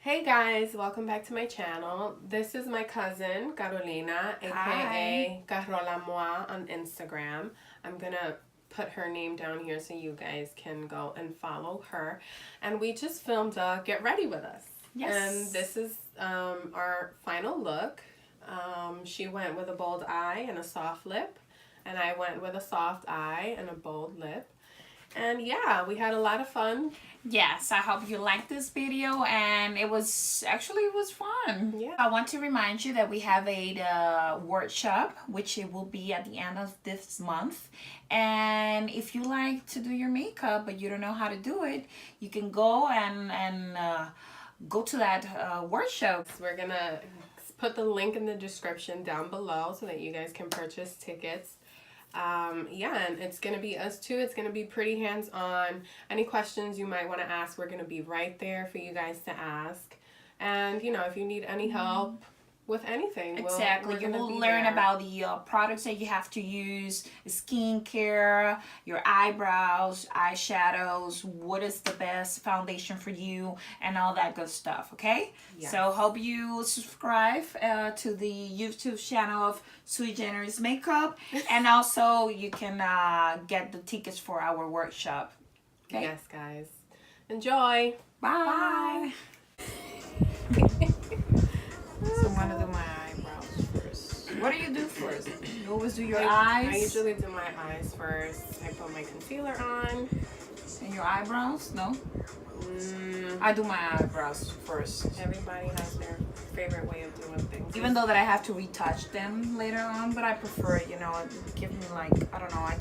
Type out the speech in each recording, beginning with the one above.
Hey guys, welcome back to my channel. This is my cousin, Carolina, aka Carola Moi on Instagram. I'm gonna put her name down here so you guys can go and follow her. And we just filmed Get Ready With Us. Yes. And this is our final look. She went with a bold eye and a soft lip. And I went with a soft eye and a bold lip. And yeah, we had a lot of fun. Yes, I hope you liked this video, and it was fun. Yeah. I want to remind you that we have a workshop, which it will be at the end of this month. And if you like to do your makeup but you don't know how to do it, you can go and go to that workshop. We're gonna put the link in the description down below so that you guys can purchase tickets. Yeah, and it's gonna be us too. It's gonna be pretty hands-on. Any questions you might want to ask, we're gonna be right there for you guys to ask. And you know, if you need any help with anything, exactly, you will learn about the products that you have to use, skincare, your eyebrows, eyeshadows, what is the best foundation for you, and all that good stuff. Okay. Yes. So hope you subscribe to the YouTube channel of Sui Generis Makeup, and also you can get the tickets for our workshop. Okay? Yes, guys. Enjoy. Bye. So I'm gonna do my eyebrows first. What do you do first? You always do your eyes? I usually do my eyes first. I put my concealer on. And your eyebrows? No? I do my eyebrows first. Everybody has their favorite way of doing things. Even though that I have to retouch them later on, but I prefer, you know, give me like, I don't know, I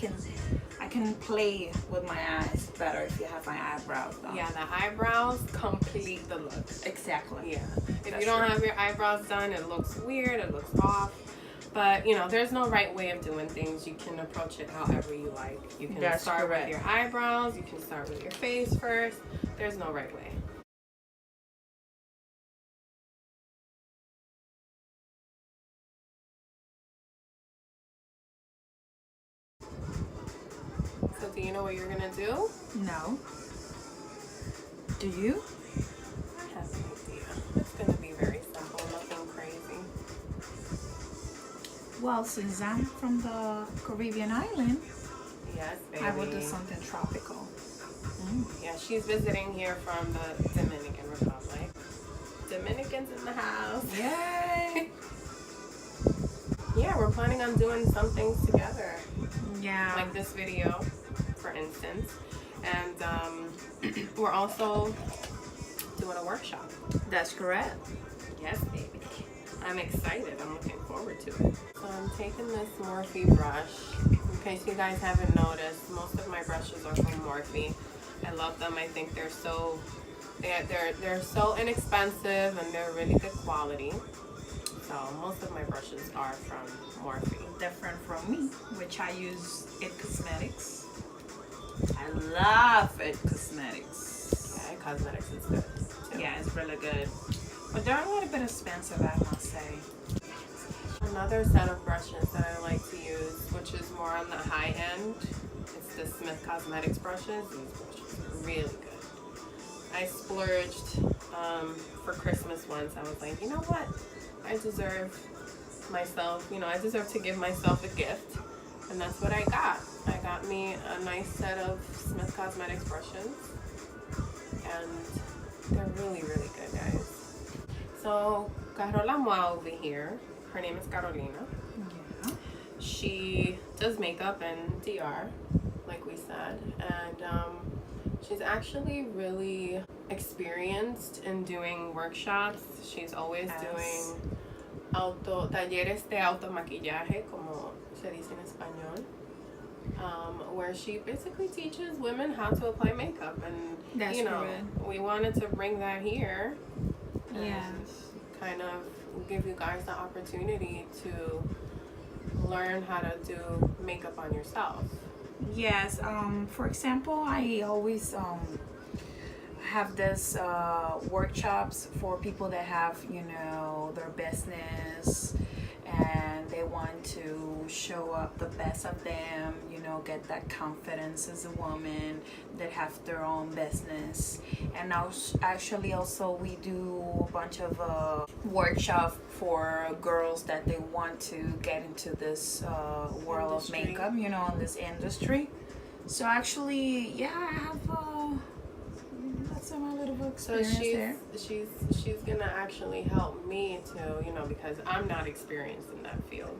can play with my eyes better if you have my eyebrows done. Yeah, the eyebrows complete the look. Exactly. Yeah. If you don't have your eyebrows done, it looks weird, it looks off. But, you know, there's no right way of doing things. You can approach it however you like. You can start with your eyebrows. You can start with your face first. There's no right way. So do you know what you're going to do? No. Do you? I have an idea. It's going to be very simple, nothing crazy. Well, since I'm from the Caribbean island, yes, baby. I will do something tropical. Yeah, she's visiting here from the Dominican Republic. Dominicans in the house. Yay! Yeah, we're planning on doing some things together. Yeah. Like this video, for instance. And we're also doing a workshop. That's correct. Yes, baby. I'm excited. I'm looking forward to it. So I'm taking this Morphe brush. In case you guys haven't noticed, most of my brushes are from Morphe. I love them. I think they're so so inexpensive and they're really good quality. So most of my brushes are from Morphe. Different from me, which I use It Cosmetics. I love It Cosmetics. Yeah, It Cosmetics is good too. Yeah, it's really good. But they're a little bit expensive, I must say. Another set of brushes that I like to use, which is more on the high end, it's the Smith Cosmetics brushes. These brushes are really good. I splurged for Christmas once. I was like, you know what? I deserve myself, you know, I deserve to give myself a gift. And that's what I got. I got me a nice set of Smith Cosmetics brushes. And they're really, really good, guys. So, Carola Moi over here, her name is Carolina. Yeah. She does makeup in DR, like we said. And she's actually really experienced in doing workshops. She's always doing talleres de automaquillaje, como se dice en español, where she basically teaches women how to apply makeup. And that's you know, correct. We wanted to bring that here. Yes. Kind of give you guys the opportunity to learn how to do makeup on yourself. Yes. For example, I always have this workshops for people that have, you know, their business and they want to show up the best of them, you know, get that confidence as a woman that have their own business. And actually also we do a bunch of workshop for girls that they want to get into this world of makeup, you know, in this industry. So actually, yeah, I have some little experience there. She's gonna actually help me too, you know, because I'm not experienced in that field.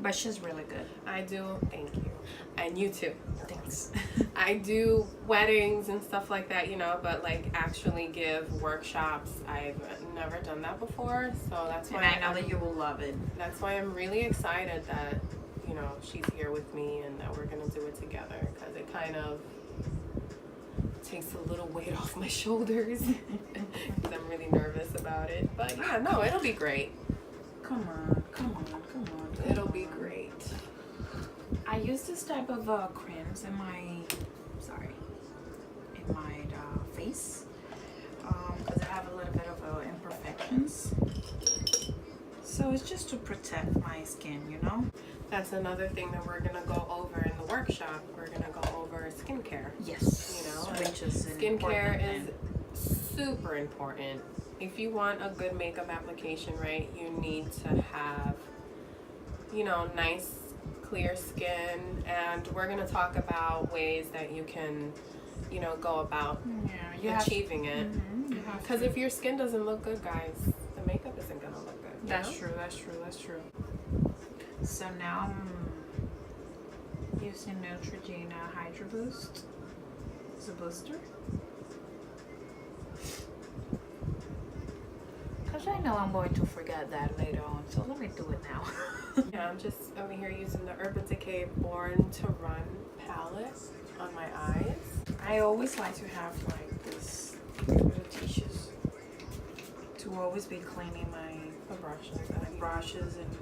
But she's really good. I do, thank you, and you too. Thanks. I do weddings and stuff like that, you know, but like actually give workshops, I've never done that before, so that's why. And I know that you will love it. That's why I'm really excited that, you know, she's here with me and that we're gonna do it together, because it kind of takes a little weight off my shoulders because I'm really nervous about it. But yeah, no, it'll be great. Come on. It'll be great. I use this type of creams in my face because I have a little bit of imperfections. So it's just to protect my skin, you know. That's another thing that we're gonna go over in the workshop. We're gonna go over skincare. Yes. You know, which is skincare is super important. If you want a good makeup application, right, you need to have, you know, nice, clear skin. And we're gonna talk about ways that you can, you know, go about achieving it. Because if your skin doesn't look good, guys, the makeup isn't gonna look good. That's true. So now I'm using Neutrogena Hydro Boost as a booster. Because I know I'm going to forget that later on, so let me do it now. Yeah, I'm just over here using the Urban Decay Born to Run palette on my eyes. I always like to have like this little tissues to always be cleaning my brushes and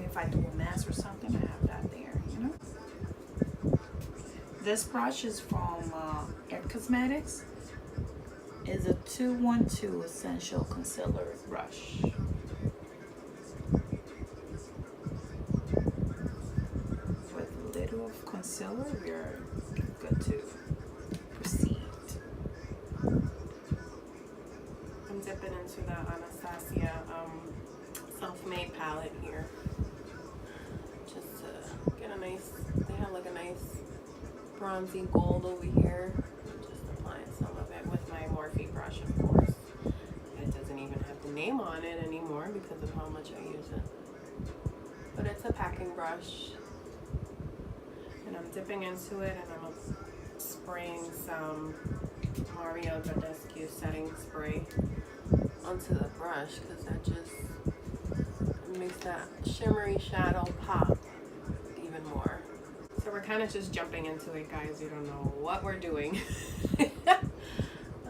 if I do a mess or something, I have that there, you know. This brush is from It Cosmetics. It's a 212 Essential Concealer brush. With a little of concealer, we're good to proceed. I'm dipping into the Anastasia self-made palette here. Just to get a nice, they have like a nice bronzy gold over here. Just applying some of it with my Morphe brush, of course. It doesn't even have the name on it anymore because of how much I use it. But it's a packing brush. And I'm dipping into it and I'm spraying some Mario Badescu setting spray onto the brush because that just makes that shimmery shadow pop even more. So we're kind of just jumping into it, guys. We don't know what we're doing.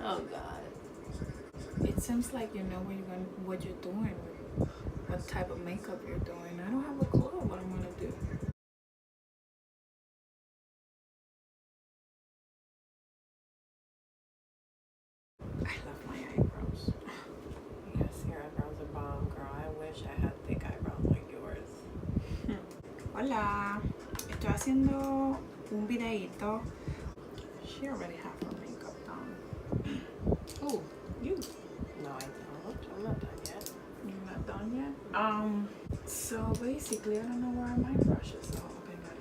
Oh God. It seems like you know what you're doing, what type of makeup you're doing. I don't have a clue what I'm gonna do. I love my eyebrows. Yes, your eyebrows are bomb, girl. I wish I had thick eyebrows like yours. Hola, estoy haciendo un videito. She already have her makeup done. Oh, you? No, I don't. I'm not done yet. You're not done yet? So basically, I don't know where my brush is. Oh, okay, got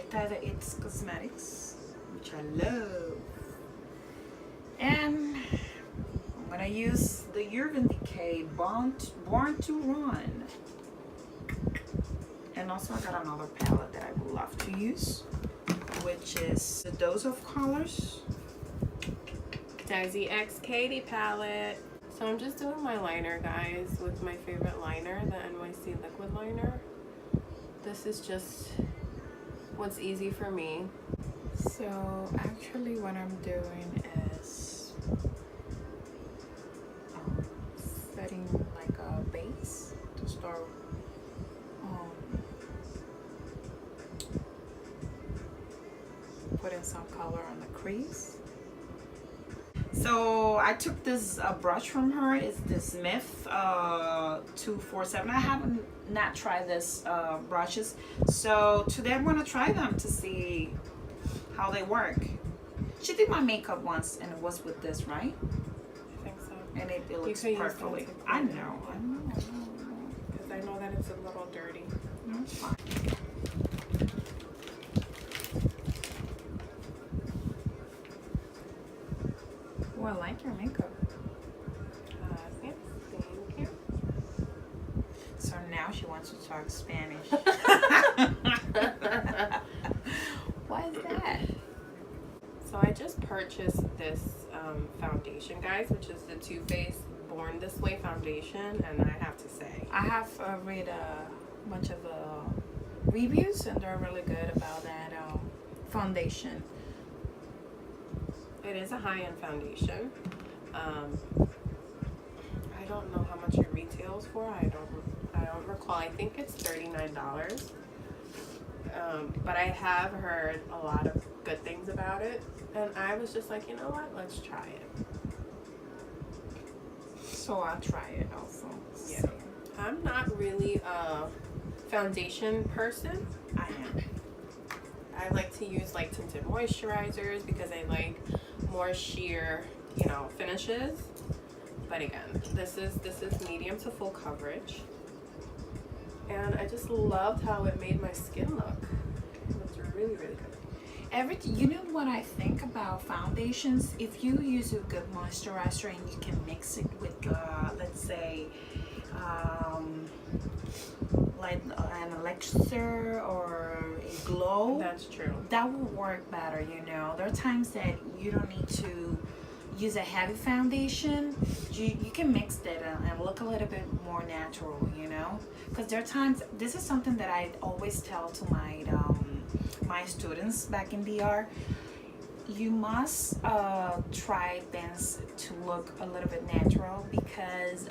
it. Esta is the It's Cosmetics, which I love. And I'm gonna use the Urban Decay Born to Run. And also I got another palette that I would love to use, which is the Dose of Colors Daisy X Katie palette. So I'm just doing my liner, guys, with my favorite liner, the NYC liquid liner. This is just what's easy for me. So actually what I'm doing is setting like a base to start putting some color on the crease. So I took this brush from her. It's the Smith 247. I haven't not tried this brushes. So today I'm gonna try them to see how they work. She did my makeup once and it was with this, right? I think so. And it looks perfectly. I know. Because I know that it's a little dirty. No, it's fine. Oh, I like your makeup. Yes, thank you. So now she wants to talk Spanish. Why is that? So I just purchased this foundation, guys, which is the Too Faced Born This Way foundation, and I have to say, I have read a bunch of reviews, and they're really good about that foundation. it is a high-end foundation. I don't know how much it retails for. I don't recall. I think it's $39. But I have heard a lot of good things about it, and I was just like, you know what? Let's try it. So I'll try it also. Yeah. I'm not really a foundation person. I am. I like to use like tinted moisturizers because I like more sheer, finishes. But again, this is medium to full coverage. And I just loved how it made my skin look. It looks really, really good. You know what I think about foundations? If you use a good moisturizer and you can mix it with, let's say, like an elixir or a glow. That's true. That will work better, There are times that you don't need to use a heavy foundation. You can mix that and look a little bit more natural, Because there are times, this is something that I always tell to my students back in DR. You must try things to look a little bit natural because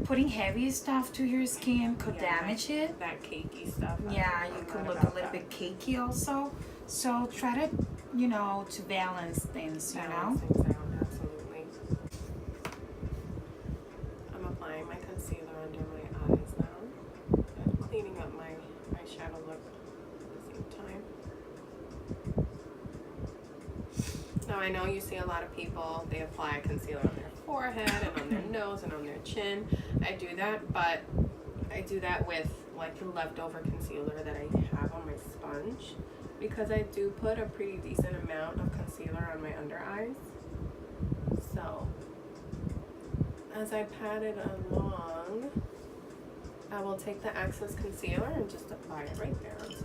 putting heavy stuff to your skin could damage it. That cakey stuff. Yeah, you could look a little bit cakey also. So try to, to balance things, Balance things out, absolutely. I'm applying my concealer under my eyes now. And cleaning up my eyeshadow look at the same time. Now I know you see a lot of people, they apply concealer on their forehead and on their nose and on their chin. I do that, but I do that with like the leftover concealer that I have on my sponge, because I do put a pretty decent amount of concealer on my under eyes. So as I pat it along, I will take the excess concealer and just apply it right there onto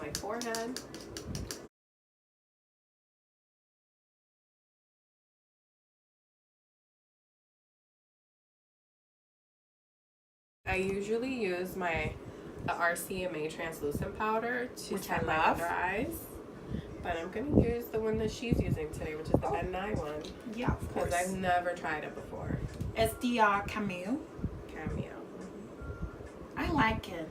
my forehead. I usually use the RCMA translucent powder to set my under eyes, but I'm going to use the one that she's using today, which is the Ben Nye one. Yeah, of course. Because I've never tried it before. It's the Cameo. I like it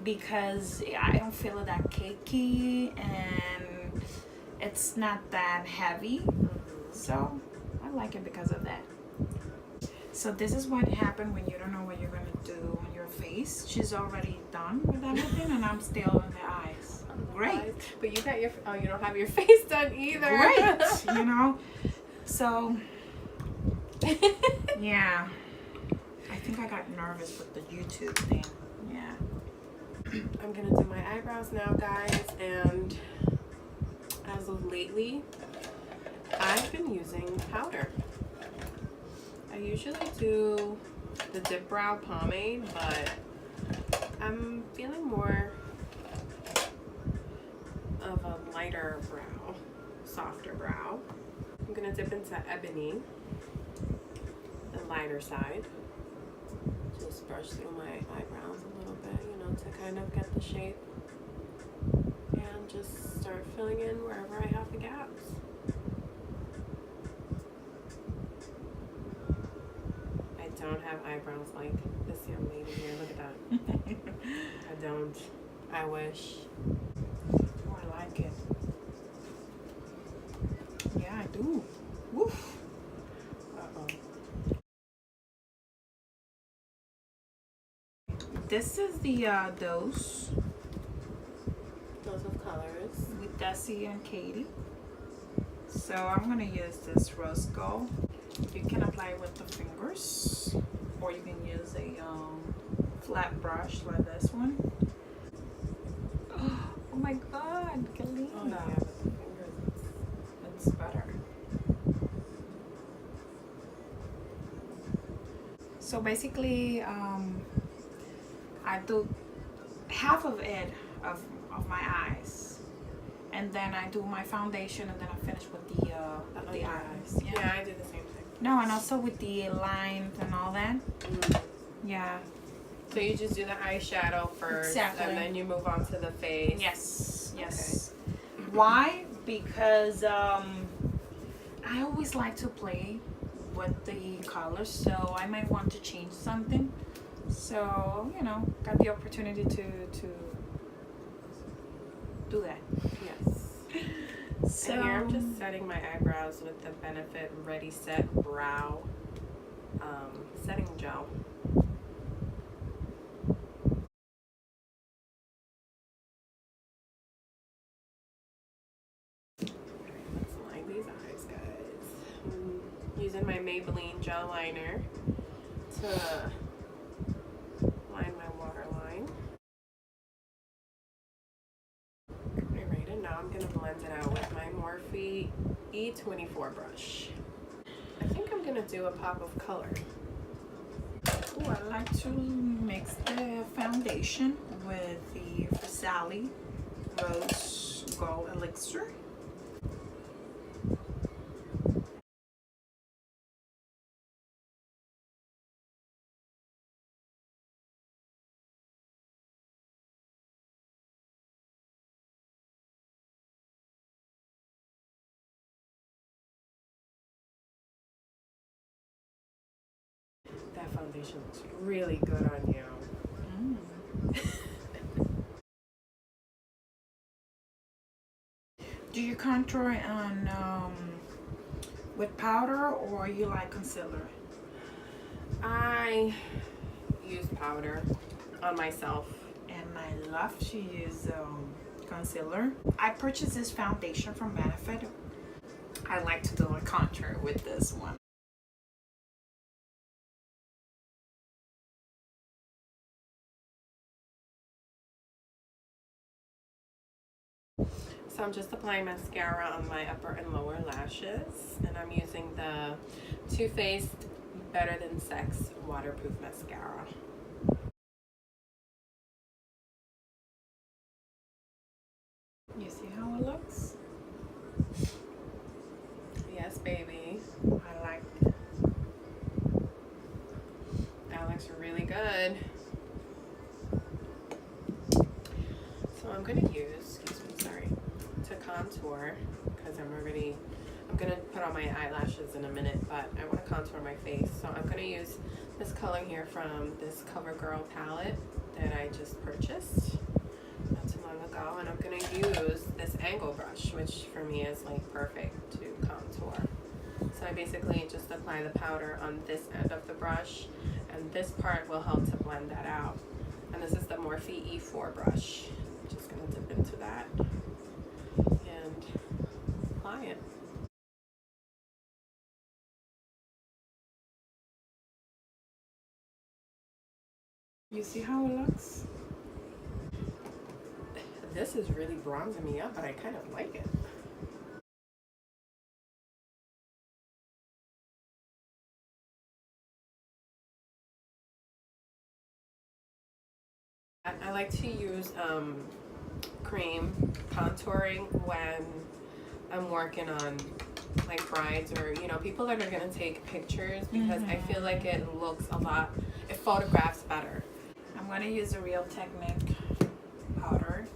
because I don't feel that cakey and it's not that heavy. So I like it because of that. So this is what happened when you don't know what you're going to do on your face. She's already done with everything and I'm still on the eyes. Great. But you got you don't have your face done either. Great. So yeah. I think I got nervous with the YouTube thing. Yeah. I'm going to do my eyebrows now, guys. And as of lately, I've been using powder. I usually do the Dip Brow Pomade, but I'm feeling more of a lighter brow, softer brow. I'm going to dip into Ebony, the lighter side. Just brush through my eyebrows a little bit, to kind of get the shape. And just start filling in wherever I have the gaps. I don't have eyebrows like this young lady here. Look at that. I don't. I wish. Oh, I like it. this is the Dose of colors. with Desi and Katie. So I'm gonna use this rose gold. You can apply it with the fingers, or you can use a flat brush like this one. Oh my god, que linda. Oh, yeah, with the fingers. It's better. So basically, I do half of it of my eyes, and then I do my foundation, and then I finish with the eyes. Yeah, I do the same thing. No, and also with the lines and all that. Yeah. So you just do the eyeshadow first, Exactly. and then you move on to the face. Yes. Yes. Okay. Why? Because I always like to play with the colors, so I might want to change something. So, you know, got the opportunity to do that. Yes. So And here I'm just setting my eyebrows with the Benefit Ready Set Brow setting gel. Let's line these eyes, guys. I'm using my Maybelline gel liner to line my waterline. Alright, and now I'm going to blend it out with my Morphe E24 brush. I think I'm going to do a pop of color. ooh, I like to mix the foundation with the Sally Rose Gold Elixir. That foundation looks really good on you. Do you contour on with powder, or you like concealer? I use powder on myself. And I love to use concealer. I purchased this foundation from Benefit. I like to do a contour with this one. So I'm just applying mascara on my upper and lower lashes, and I'm using the Too Faced Better Than Sex waterproof mascara. You see how it looks? Yes, baby. I like it. That looks really good. So I'm gonna use, excuse me, sorry, to contour, because I'm gonna put on my eyelashes in a minute, but I want to contour my face. So I'm gonna use this color here from this CoverGirl palette that I just purchased not too long ago, and I'm gonna use this angle brush, which for me is like perfect to contour. So I basically just apply the powder on this end of the brush, and this part will help to blend that out. And this is the Morphe E4 brush. I'm just gonna dip into that and apply it. You see how it looks? This is really bronzing me up, but I kind of like it. I like to use cream contouring when I'm working on like brides, or people that are gonna take pictures, because I feel like it looks it photographs better. I'm gonna use a Real Technique powder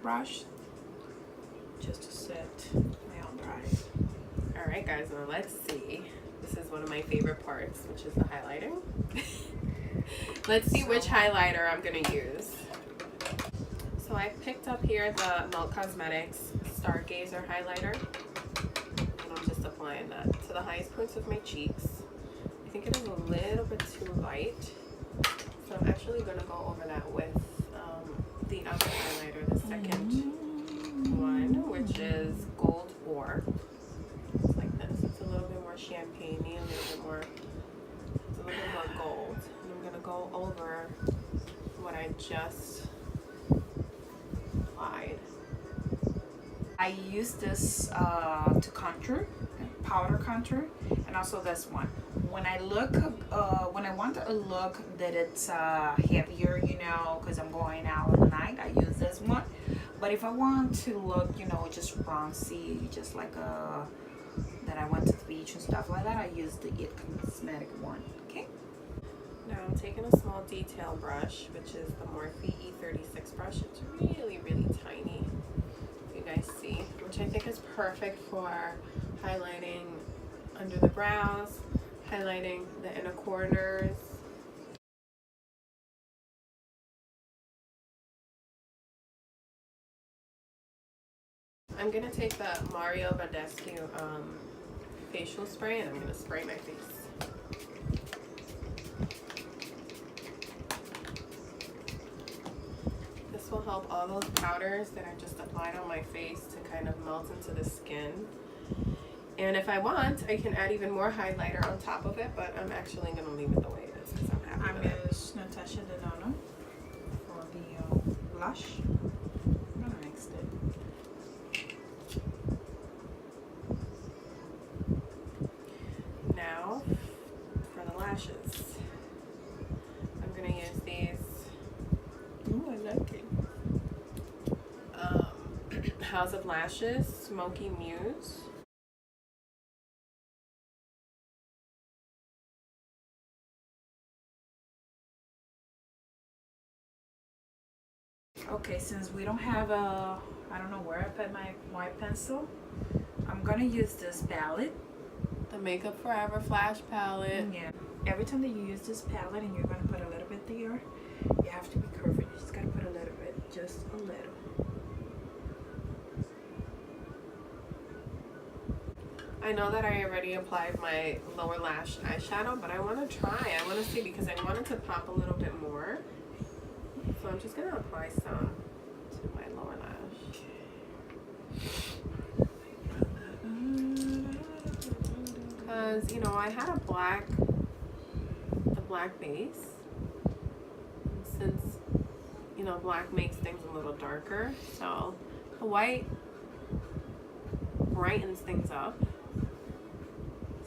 brush just to set my under eyes. All right, guys, now let's see. This is one of my favorite parts, which is the highlighting. Let's see which highlighter I'm gonna use. So I picked up here the Melt Cosmetics Stargazer highlighter, and I'm just applying that to the highest points of my cheeks. I think it is a little bit too light, so So I'm actually going to go over that with the other highlighter, the second one, which is Gold Ore. It's like this. It's a little bit more champagne-y, it's a little bit more gold. And I'm going to go over what I just applied. I use this to contour, powder contour, and also this one. When I look, when I want a look that it's heavier, you know, because I'm going out on the night, I use this one. But if I want to look, you know, just bronzy, just like that I went to the beach and stuff like that, I use the It Cosmetic one. Okay. Now I'm taking a small detail brush, which is the Morphe E36 brush. It's really, really tiny. You guys see, which I think is perfect for highlighting under the brows, highlighting the inner corners. I'm gonna take the Mario Badescu facial spray and I'm gonna spray my face. This will help all those powders that I just applied on my face to kind of melt into the skin. And if I want, I can add even more highlighter on top of it, but I'm actually going to leave it the way it is because I'm happy with it. I use Natasha Denona for the blush. I'm going to mix it. Now, for the lashes. I'm going to use these. Ooh, I like it. House of Lashes Smoky Muse. Okay, since we don't have a, I don't know where I put my white pencil, I'm gonna use this palette. The Makeup Forever Flash Palette. Yeah. Every time that you use this palette and you're gonna put a little bit there, you have to be careful. You just gotta put a little bit, just a little. I know that I already applied my lower lash eyeshadow, but I want to try. I want to see because I want it to pop a little bit more. So I'm just going to apply some to my lower lash. Because, you know, I had a black base. And since, you know, black makes things a little darker. So the white brightens things up.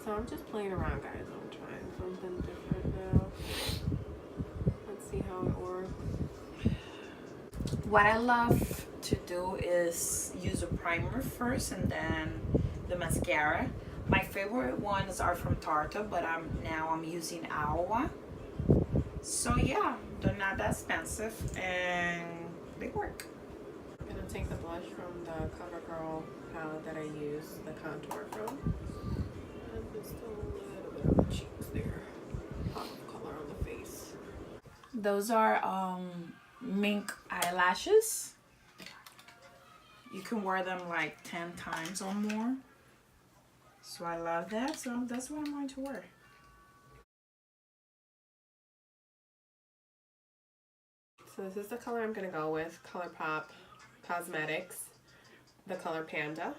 So I'm just playing around, guys. I'm trying something different now. Let's see how it works. What I love to do is use a primer first and then the mascara. My favorite ones are from Tarte, but I'm using Iowa. So yeah, they're not that expensive and they work. I'm gonna take the blush from the CoverGirl palette that I use the contour from. And just a little bit on the cheeks there. Pop of color on the face. Those are mink eyelashes. You can wear them like 10 times or more. So I love that. So that's what I'm going to wear. So this is the color I'm gonna go with. ColourPop Cosmetics, the color Panda.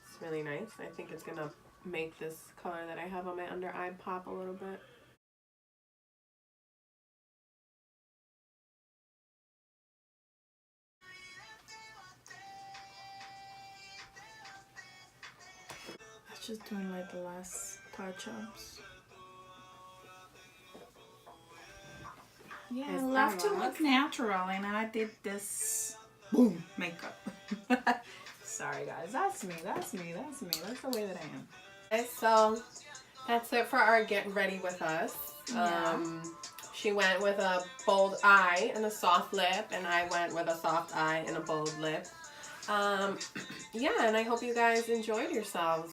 It's really nice. I think it's gonna make this color that I have on my under eye pop a little bit. Just doing like the last touch-ups. Yeah, I love to look natural, and I did this boom makeup. Sorry guys, that's me. That's the way that I am. Okay, so that's it for our get ready with us. Yeah. She went with a bold eye and a soft lip, and I went with a soft eye and a bold lip. Yeah, and I hope you guys enjoyed yourselves.